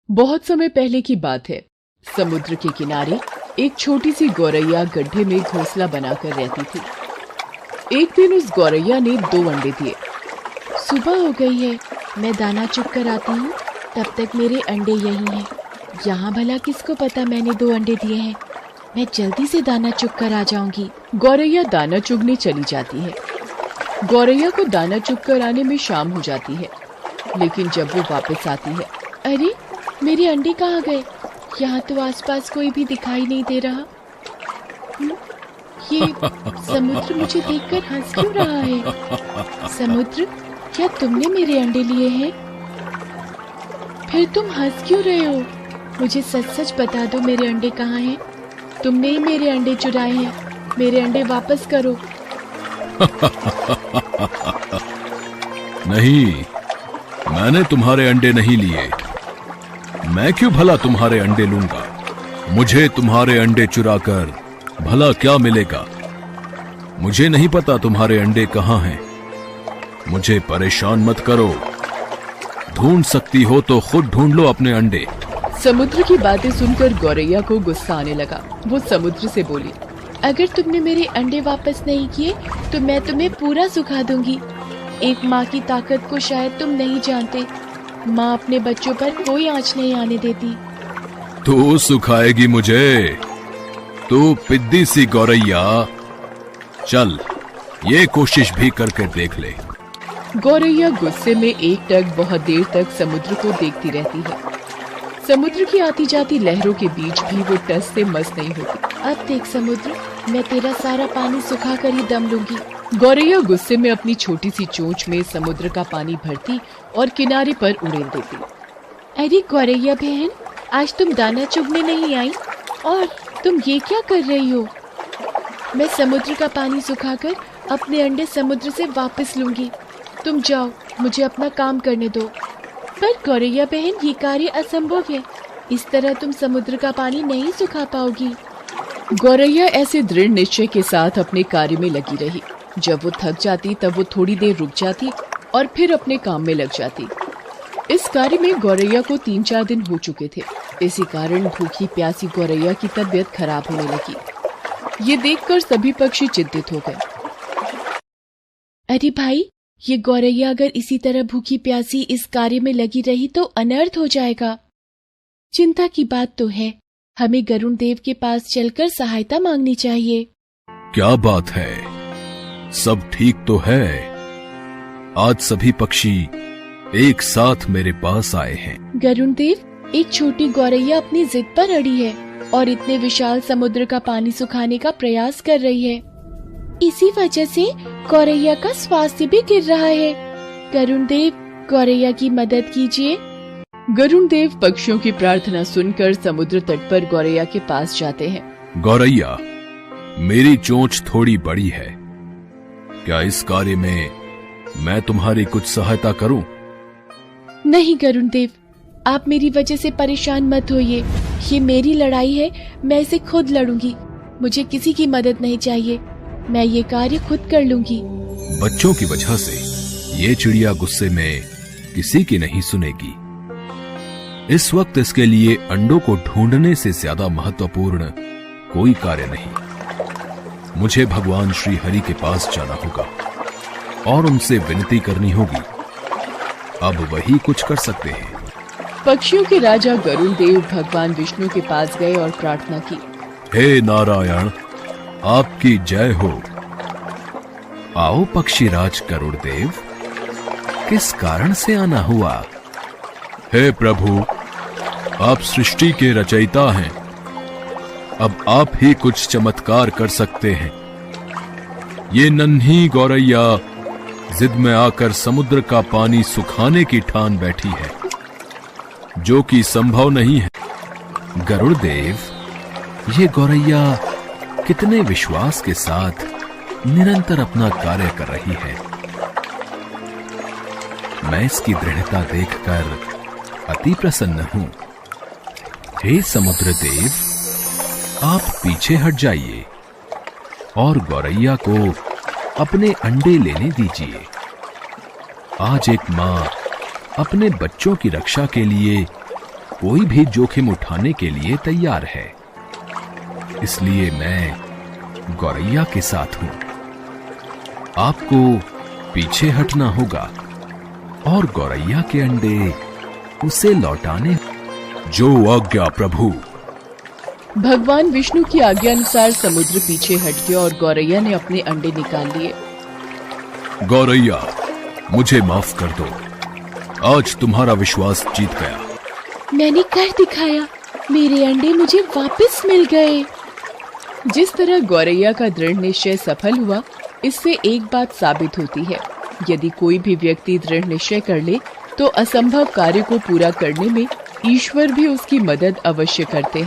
बहुत समय पहले की बात है। समुद्र के किनारे एक छोटी सी गौरैया गड्ढे में घोंसला बनाकर रहती थी। एक दिन उस गौरैया ने 2 अंडे दिए। सुबह हो गई है, मैं दाना चुग कर आती हूँ, तब तक मेरे अंडे यही हैं। यहाँ भला किसको पता मैंने 2 अंडे दिए हैं। मैं जल्दी से दाना चुग कर आ जाऊंगी। गौरैया दाना चुगने चली जाती है। गौरैया को दाना चुग कर आने में शाम हो जाती है, लेकिन जब वो वापस आती है, अरे मेरे अंडे कहाँ गए? यहाँ तो आसपास कोई भी दिखाई नहीं दे रहा। ये समुद्र मुझे देखकर हंस क्यों रहा है? समुद्र, क्या तुमने मेरे अंडे लिए हैं? फिर तुम हंस क्यों रहे हो? मुझे सच सच बता दो, मेरे अंडे कहाँ हैं? तुमने ही मेरे अंडे चुराए हैं। मेरे अंडे वापस करो। नहीं, मैंने तुम्हारे अंडे नहीं लिए। मैं क्यों भला तुम्हारे अंडे लूंगा? मुझे तुम्हारे अंडे चुराकर भला क्या मिलेगा? मुझे नहीं पता तुम्हारे अंडे कहाँ हैं। मुझे परेशान मत करो। ढूंढ सकती हो तो खुद ढूंढ लो अपने अंडे। समुद्र की बातें सुनकर गौरैया को गुस्सा आने लगा। वो समुद्र से बोली, अगर तुमने मेरे अंडे वापस नहीं किए तो मैं तुम्हें पूरा सुखा दूंगी। एक माँ की ताकत को शायद तुम नहीं जानते। माँ अपने बच्चों पर कोई आंच नहीं आने देती। तू सुखाएगी मुझे? तू पिद्दी सी गौरैया, चल ये कोशिश भी करके देख ले। गौरैया गुस्से में एकटक बहुत देर तक समुद्र को देखती रहती है। समुद्र की आती जाती लहरों के बीच भी वो टस से मस नहीं होती। अब देख समुद्र, मैं तेरा सारा पानी सुखा कर ही दम लूंगी। गौरैया गुस्से में अपनी छोटी सी चोंच में समुद्र का पानी भरती और किनारे पर उड़ेल देती। अरे गौरैया बहन, आज तुम दाना चुगने नहीं आई और तुम ये क्या कर रही हो? मैं समुद्र का पानी सुखाकर अपने अंडे समुद्र से वापस लूंगी। तुम जाओ, मुझे अपना काम करने दो। पर गौरैया बहन, ये कार्य असंभव है। इस तरह तुम समुद्र का पानी नहीं सुखा पाओगी। गौरैया ऐसे दृढ़ निश्चय के साथ अपने कार्य में लगी रही। जब वो थक जाती तब वो थोड़ी देर रुक जाती और फिर अपने काम में लग जाती। इस कार्य में गौरैया को 3-4 दिन हो चुके थे। इसी कारण भूखी प्यासी गौरैया की तबीयत खराब होने लगी। ये देखकर सभी पक्षी चिंतित हो गए। अरे भाई, ये गौरैया अगर इसी तरह भूखी प्यासी इस कार्य में लगी रही तो अनर्थ हो जाएगा। चिंता की बात तो है, हमें गरुण देव के पास चलकर सहायता मांगनी चाहिए। क्या बात है? सब ठीक तो है? आज सभी पक्षी एक साथ मेरे पास आए हैं। गरुण देव, एक छोटी गौरैया अपनी जिद पर अड़ी है और इतने विशाल समुद्र का पानी सुखाने का प्रयास कर रही है। इसी वजह से गौरैया का स्वास्थ्य भी गिर रहा है। गरुण देव, गौरैया की मदद कीजिए। गरुण देव पक्षियों की प्रार्थना सुनकर समुद्र तट पर गौरैया के पास जाते हैं। गौरैया, मेरी चोंच थोड़ी बड़ी है। क्या इस कार्य में मैं तुम्हारी कुछ सहायता करूं? नहीं गरुण देव, आप मेरी वजह से परेशान मत होइए। ये मेरी लड़ाई है, मैं इसे खुद लड़ूंगी। मुझे किसी की मदद नहीं चाहिए। मैं ये कार्य खुद कर लूंगी। बच्चों की वजह से ये चिड़िया गुस्से में किसी की नहीं सुनेगी। इस वक्त इसके लिए अंडों को ढूंढने से ज्यादा महत्वपूर्ण कोई कार्य नहीं। मुझे भगवान श्री हरि के पास जाना होगा और उनसे विनती करनी होगी। अब वही कुछ कर सकते हैं। पक्षियों के राजा गरुण देव भगवान विष्णु के पास गए और प्रार्थना की। हे नारायण, आपकी जय हो। आओ पक्षीराज गरुड़ देव, किस कारण से आना हुआ? हे प्रभु, आप सृष्टि के रचयिता हैं। अब आप ही कुछ चमत्कार कर सकते हैं। ये नन्ही गौरैया जिद में आकर समुद्र का पानी सुखाने की ठान बैठी है, जो कि संभव नहीं है। गरुड़ देव, ये गौरैया कितने विश्वास के साथ निरंतर अपना कार्य कर रही है। मैं इसकी दृढ़ता देखकर अति प्रसन्न हूं। हे समुद्र देव, आप पीछे हट जाइए और गौरैया को अपने अंडे लेने दीजिए। आज एक माँ अपने बच्चों की रक्षा के लिए कोई भी जोखिम उठाने के लिए तैयार है। इसलिए मैं गौरैया के साथ हूं। आपको पीछे हटना होगा और गौरैया के अंडे उसे लौटाने। जो आज्ञा प्रभु। भगवान विष्णु की आज्ञा अनुसार समुद्र पीछे हट गया और गौरैया ने अपने अंडे निकाल लिए। गौरैया, मुझे माफ कर दो। आज तुम्हारा विश्वास जीत गया। मैंने कर दिखाया, मेरे अंडे मुझे वापस मिल गए। जिस तरह गौरैया का दृढ़ निश्चय सफल हुआ, इससे एक बात साबित होती है, यदि कोई भी व्यक्ति दृढ़ निश्चय कर ले तो असंभव कार्य को पूरा करने में ईश्वर भी उसकी मदद अवश्य करते हैं।